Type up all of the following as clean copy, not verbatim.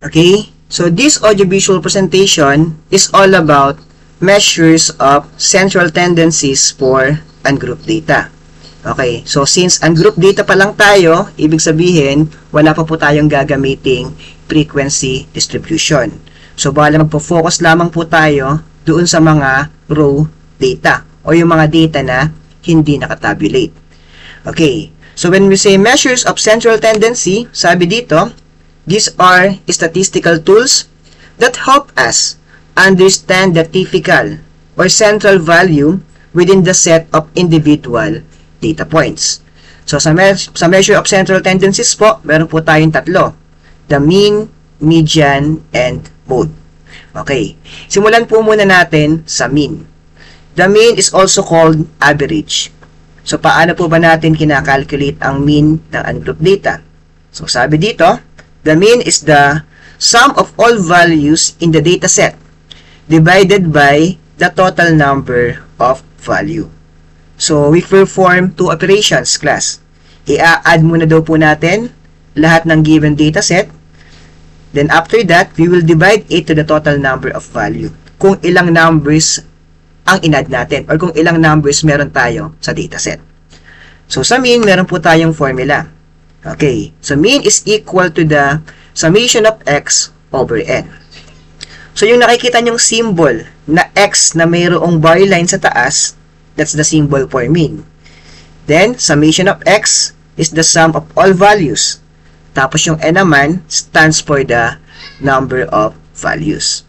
Okay? So this audiovisual presentation is all about measures of central tendencies for ungrouped data. Okay, so since ungrouped data pa lang tayo, ibig sabihin, wala pa po tayong gagamiting frequency distribution. So, bala magpo-focus lamang po tayo doon sa mga raw data o yung mga data na hindi nakatabulate. Okay, so when we say measures of central tendency, sabi dito, these are statistical tools that help us understand the typical or central value within the set of individual data points. So, sa measure of central tendencies po, meron po tayong tatlo. The mean, median, and mode. Okay. Simulan po muna natin sa mean. The mean is also called average. So, paano po ba natin kinakalculate ang mean ng ungrouped data? So, sabi dito, the mean is the sum of all values in the data set divided by the total number of value. So, we perform two operations, class. I-add muna daw po natin lahat ng given data set. Then, after that, we will divide it to the total number of value. Kung ilang numbers ang in-add natin or kung ilang numbers meron tayo sa data set. So, sa mean, meron po tayong formula. Okay. So, mean is equal to the summation of x over n. So, yung nakikita nyong symbol na x na mayroong bar line sa taas, that's the symbol for mean. Then, summation of x is the sum of all values. Tapos yung n naman stands for the number of values.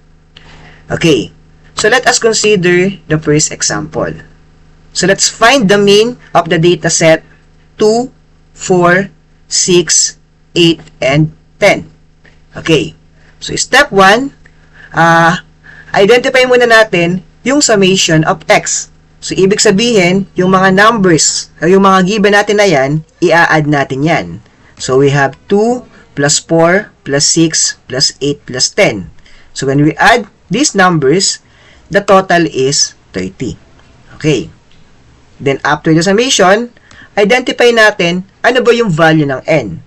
Okay. So, let us consider the first example. So, let's find the mean of the data set 2, 4, 6, 8, and 10. Okay. So, step 1, identify muna natin yung summation of x. So, ibig sabihin, yung mga numbers, yung mga given natin na yan, i-add natin yan. So, we have 2 plus 4 plus 6 plus 8 plus 10. So, when we add these numbers, the total is 30. Okay. Then, after the summation, identify natin ano ba yung value ng n.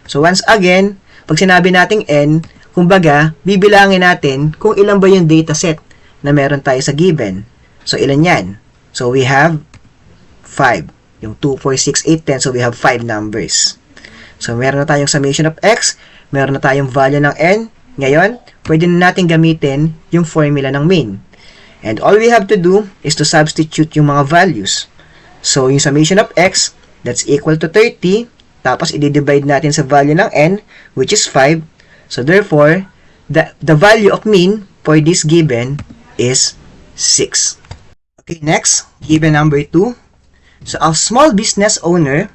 So, once again, pag sinabi nating n, kumbaga, bibilangin natin kung ilan ba yung data set na meron tayo sa given. So, ilan yan? So, we have 5. Yung 2, 4, 6, 8, 10. So, we have 5 numbers. So, meron na tayong summation of x. Meron na tayong value ng n. Ngayon, pwede na natin gamitin yung formula ng mean. And all we have to do is to substitute yung mga values. So, yung summation of x, that's equal to 30. Tapos, i-divide natin sa value ng n, which is 5. So, therefore, the value of mean for this given is 6. Okay, next, given number 2. So, a small business owner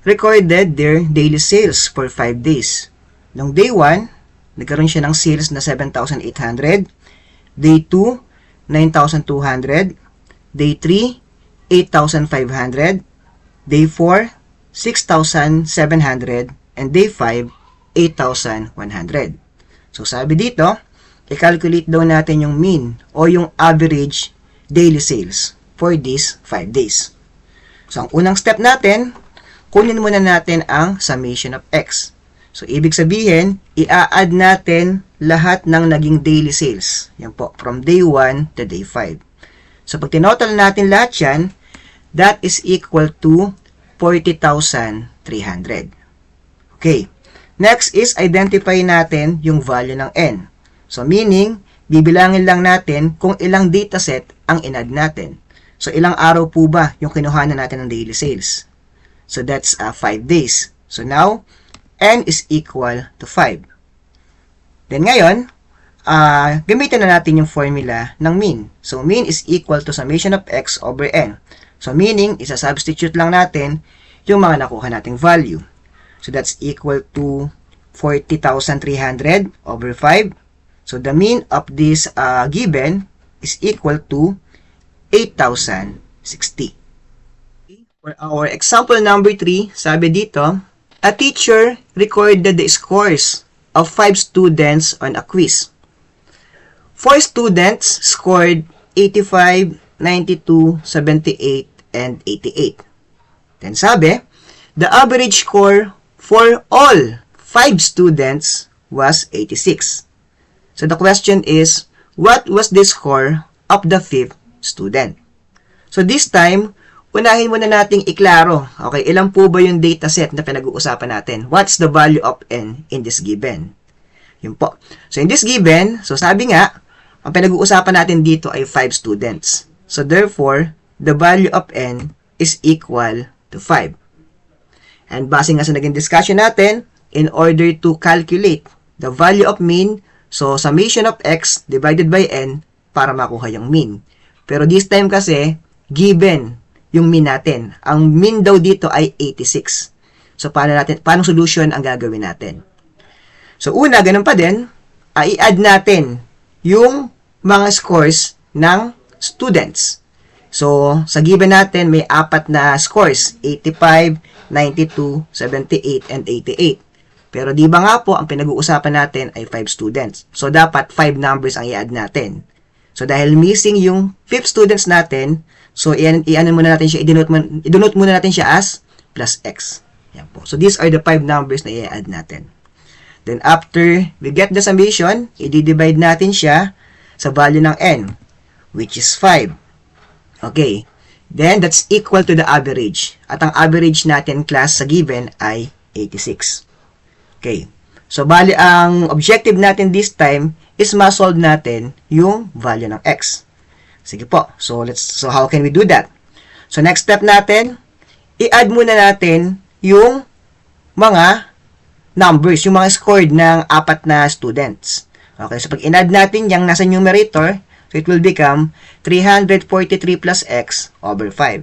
recorded their daily sales for 5 days. Nung day 1, nagkaroon siya ng sales na 7,800. Day 2, 9,200. Day 3, 8,500. Day 4, 6,700. And day 5, 8,100. So, sabi dito, i-calculate daw natin yung mean o yung average daily sales for these 5 days. So, ang unang step natin, kunin muna natin ang summation of x. So, ibig sabihin, i-add natin lahat ng naging daily sales. Yan po, from day 1 to day 5. So, pag tinotal natin lahat yan, that is equal to 40,300. Okay. Next is identify natin yung value ng n. So, meaning, bibilangin lang natin kung ilang dataset ang in-add natin. So, ilang araw po ba yung kinuhanan natin ng daily sales? So, that's 5 days. So, now, n is equal to 5. Then, ngayon, gamitin na natin yung formula ng mean. So, mean is equal to summation of x over n. So, meaning, isa-substitute lang natin yung mga nakuha nating value. So, that's equal to 40,300 over 5. So, the mean of this given is equal to 8,060. For our example number 3, sabi dito, a teacher recorded the scores of 5 students on a quiz. 4 students scored 85, 92, 78, and 88. Then sabi, the average score for all 5 students was 86. So the question is, what was the score of the 5th student? So this time, unahin muna nating iklaro. Okay, ilan po ba yung dataset na pinag-uusapan natin? What's the value of n in this given? Yun po. So in this given, so sabi nga, ang pinag-uusapan natin dito ay 5 students. So therefore, the value of n is equal to 5. And base nga sa naging discussion natin, in order to calculate the value of mean, so summation of x divided by n para makuha yung mean. Pero this time kasi, given yung mean natin. Ang mean daw dito ay 86. So paano solution ang gagawin natin? So una, ganun pa din, i-add natin yung mga scores ng students. So, sa given natin, may 4 na scores, 85, 92, 78, and 88. Pero di ba nga po, ang pinag-uusapan natin ay 5 students. So, dapat 5 numbers ang i-add natin. So, dahil missing yung 5 students natin, so, i-denote muna natin siya as plus x. Yan po. So, these are the 5 numbers na i-add natin. Then, after we get the summation, i-divide natin siya sa value ng n, which is 5. Okay. Then, that's equal to the average. At ang average natin, class, sa given ay 86. Okay. So, bali, ang objective natin this time is ma-solve natin yung value ng x. Sige po. So, how can we do that? So, next step natin, i-add muna natin yung mga numbers, yung mga scored ng 4 na students. Okay. So, pag in-add natin yung nasa numerator, so it will become 343 plus x over 5.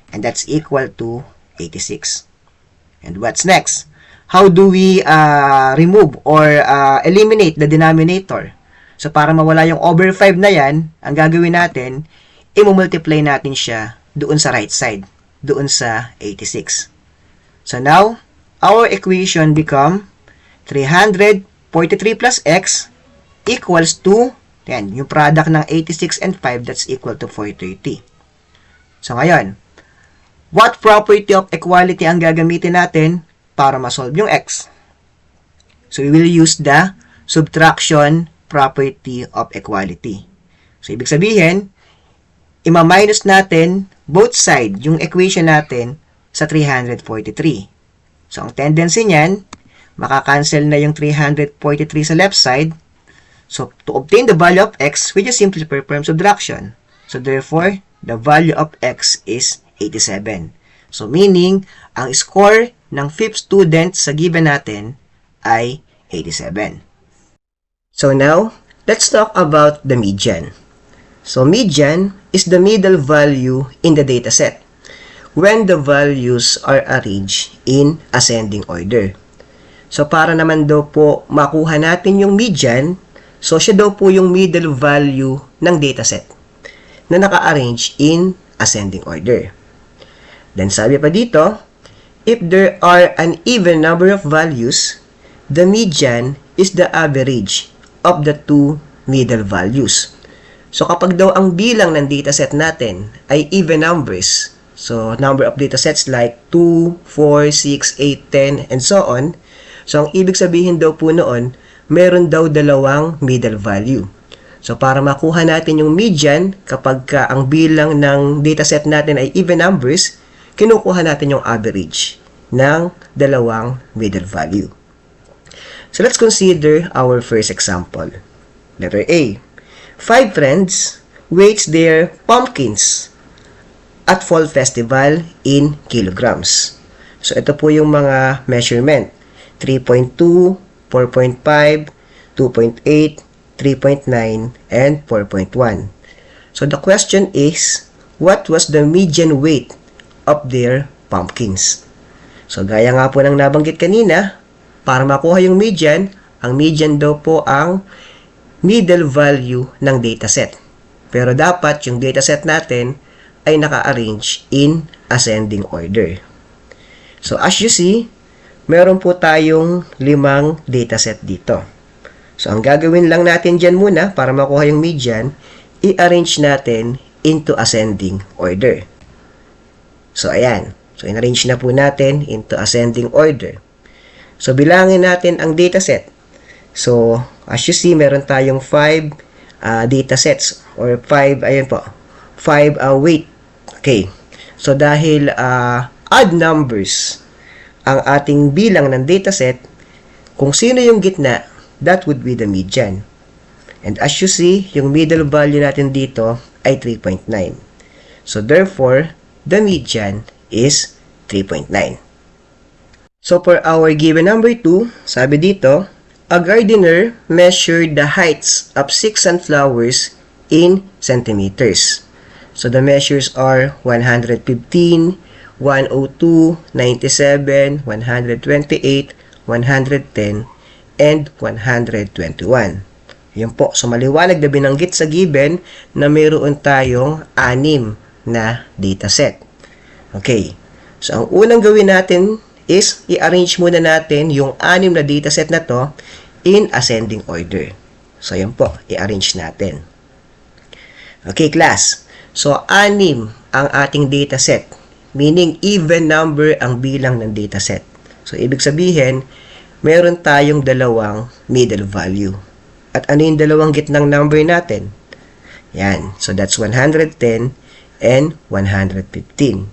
And that's equal to 86. And what's next? How do we remove or eliminate the denominator? So, para mawala yung over 5 na yan, ang gagawin natin, i-multiply natin siya doon sa right side, doon sa 86. So, now, our equation become 343 plus x equals to, yan, yung product ng 86 and 5, that's equal to 430. So, ngayon, what property of equality ang gagamitin natin para ma-solve yung x? So, we will use the subtraction property of equality. So, ibig sabihin, ima-minus natin both side yung equation natin sa 343. So, ang tendency niyan, makakancel na yung 343 sa left side. So, to obtain the value of x, we just simply perform subtraction. So, therefore, the value of x is 87. So, meaning, ang score ng 5th student sa given natin ay 87. So, now, let's talk about the median. So, median is the middle value in the dataset when the values are arranged in ascending order. So, para naman daw po makuha natin yung median, so, siya daw po yung middle value ng dataset na naka-arrange in ascending order. Then, sabi pa dito, if there are an even number of values, the median is the average of the two middle values. So, kapag daw ang bilang ng dataset natin ay even numbers, so, number of datasets like 2, 4, 6, 8, 10, and so on, so, ang ibig sabihin daw po noon, meron daw dalawang middle value. So, para makuha natin yung median, kapag ang bilang ng dataset natin ay even numbers, kinukuha natin yung average ng dalawang middle value. So, let's consider our first example. Letter A. 5 friends weighs their pumpkins at fall festival in kilograms. So, ito po yung mga measurement. 3.2, 4.5, 2.8, 3.9, and 4.1. So, the question is, what was the median weight of their pumpkins? So, gaya nga po ng nabanggit kanina, para makuha yung median, ang median daw po ang middle value ng dataset. Pero dapat yung dataset natin ay naka-arrange in ascending order. So, as you see, meron po tayong 5 dataset dito. So, ang gagawin lang natin dyan muna para makuha yung median, i-arrange natin into ascending order. So, ayan. So, in-arrange na po natin into ascending order. So, bilangin natin ang dataset. So, as you see, meron tayong 5 data sets or 5, ayun po, 5 weight. Okay. So, dahil odd numbers ang ating bilang ng dataset, kung sino yung gitna, that would be the median. And as you see, yung middle value natin dito ay 3.9. So, therefore, the median is 3.9. So, for our given number 2, sabi dito, a gardener measured the heights of 6 sunflowers in centimeters. So, the measures are 115, 102, 97, 128, 110, and 121. Yun po. So, maliwanag na binanggit sa given na mayroon tayong 6 na dataset. Okay. So, ang unang gawin natin is i-arrange muna natin yung 6 na dataset na to in ascending order. So, yun po. I-arrange natin. Okay, class. So, 6 ang ating dataset. Meaning, even number ang bilang ng dataset. So, ibig sabihin, meron tayong dalawang middle value. At ano yung dalawang gitnang number natin? Yan. So, that's 110 and 115.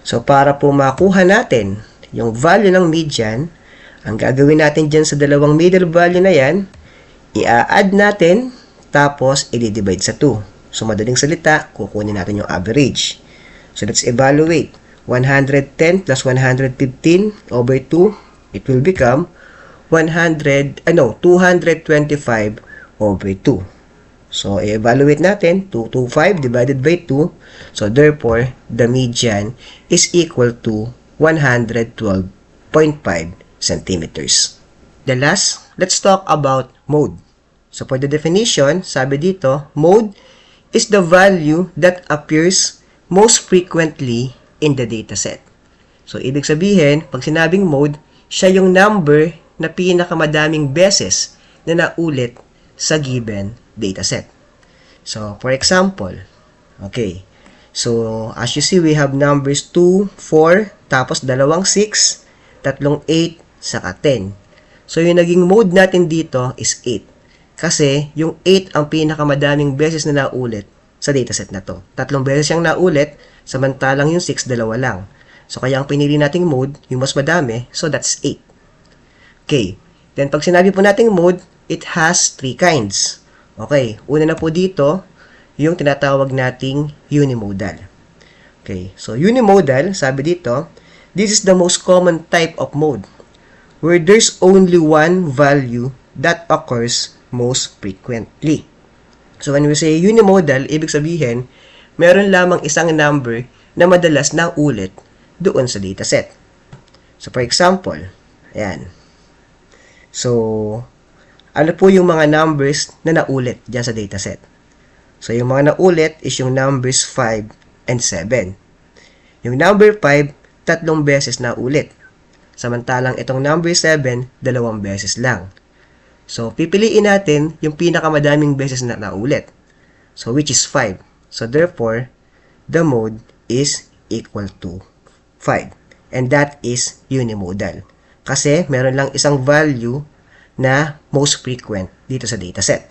So, para po makuha natin yung value ng median, ang gagawin natin dyan sa dalawang middle value na yan, i-add natin, tapos i-divide sa 2. So, madaling salita, kukunin natin yung average. So, let's evaluate. 110 plus 115 over 2, it will become 225 over 2. So, i-evaluate natin, 225 divided by 2. So, therefore, the median is equal to 112.5 centimeters. The last, let's talk about mode. So, for the definition, sabi dito, mode is the value that appears most frequently in the dataset. So, ibig sabihin, pag sinabing mode, siya yung number na pinakamadaming beses na naulit sa given dataset. So, for example, okay, so, as you see, we have numbers 2, 4, tapos dalawang 6, tatlong 8, saka 10. So, yung naging mode natin dito is 8. Kasi, yung 8 ang pinakamadaming beses na naulit sa dataset na to. Tatlong beses siyang naulit, samantalang yung 6, dalawa lang. So, kaya ang pinili nating mode, yung mas madami, so that's 8. Okay. Then, pag sinabi po nating mode, it has 3 kinds. Okay. Una na po dito, yung tinatawag nating unimodal. Okay. So, unimodal, sabi dito, this is the most common type of mode where there's only one value that occurs most frequently. So, when we say unimodal, ibig sabihin, meron lamang isang number na madalas na ulit doon sa dataset. So, for example, ayan. So, ano po yung mga numbers na naulit dyan sa dataset? So, yung mga naulit is yung numbers 5 and 7. Yung number 5, tatlong beses na ulit. Samantalang itong number 7, dalawang beses lang. So, pipiliin natin yung pinakamadaming beses na naulit. So, which is 5. So, therefore, the mode is equal to 5. And that is unimodal. Kasi, meron lang isang value na most frequent dito sa dataset.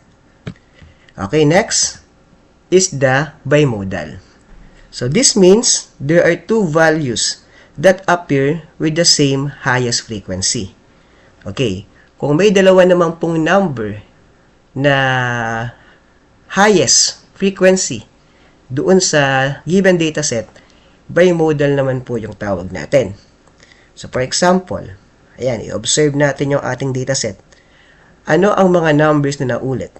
Okay, next is the bimodal. So, this means there are 2 values that appear with the same highest frequency. Okay, kung may dalawa naman pong number na highest frequency doon sa given dataset, bimodal naman po yung tawag natin. So, for example, ayan, i-observe natin yung ating dataset. Ano ang mga numbers na naulit?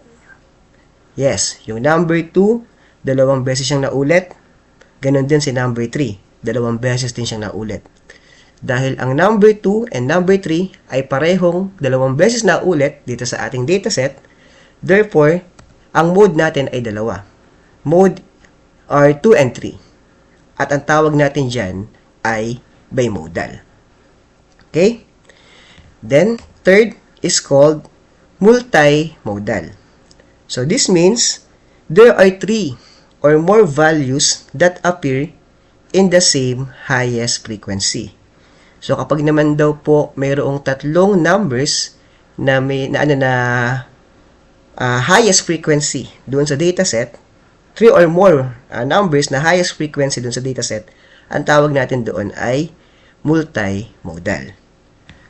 Yes, yung number 2, dalawang beses siyang naulit. Ganon din si number 3, dalawang beses din siyang naulit. Dahil ang number 2 and number 3 ay parehong dalawang beses na ulit dito sa ating dataset, therefore, ang mode natin ay dalawa. Mode are 2 and 3. At ang tawag natin dyan ay bimodal. Okay? Then, third is called multimodal. So, this means there are 3 or more values that appear in the same highest frequency. So, kapag naman daw po mayroong tatlong numbers na highest frequency doon sa dataset, 3 or more numbers na highest frequency doon sa dataset, ang tawag natin doon ay multimodal.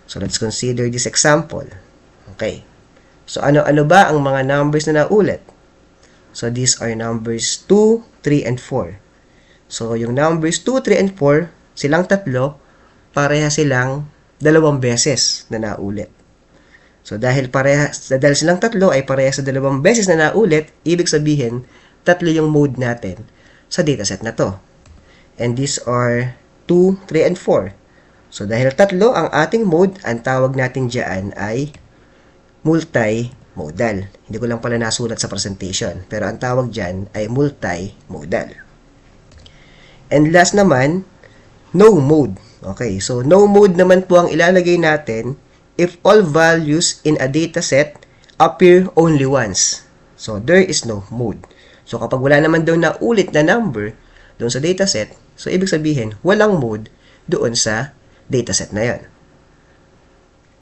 So, let's consider this example. Okay. So, ano-ano ba ang mga numbers na naulit? So, these are numbers 2, 3, and 4. So, yung numbers 2, 3, and 4, silang tatlo, pareha silang 2 beses na naulit. So, dahil silang tatlo ay pareha sa 2 beses na naulit, ibig sabihin, tatlo yung mode natin sa dataset na to. And these are 2, 3, and 4. So, dahil tatlo ang ating mode, ang tawag natin dyan ay multimodal. Hindi ko lang pala nasulat sa presentation. Pero ang tawag dyan ay multimodal. And last naman, no mode. Okay, so no mode naman po ang ilalagay natin if all values in a dataset appear only once. So, there is no mode. So, kapag wala naman daw na ulit na number doon sa dataset, so ibig sabihin, walang mode doon sa dataset na yon.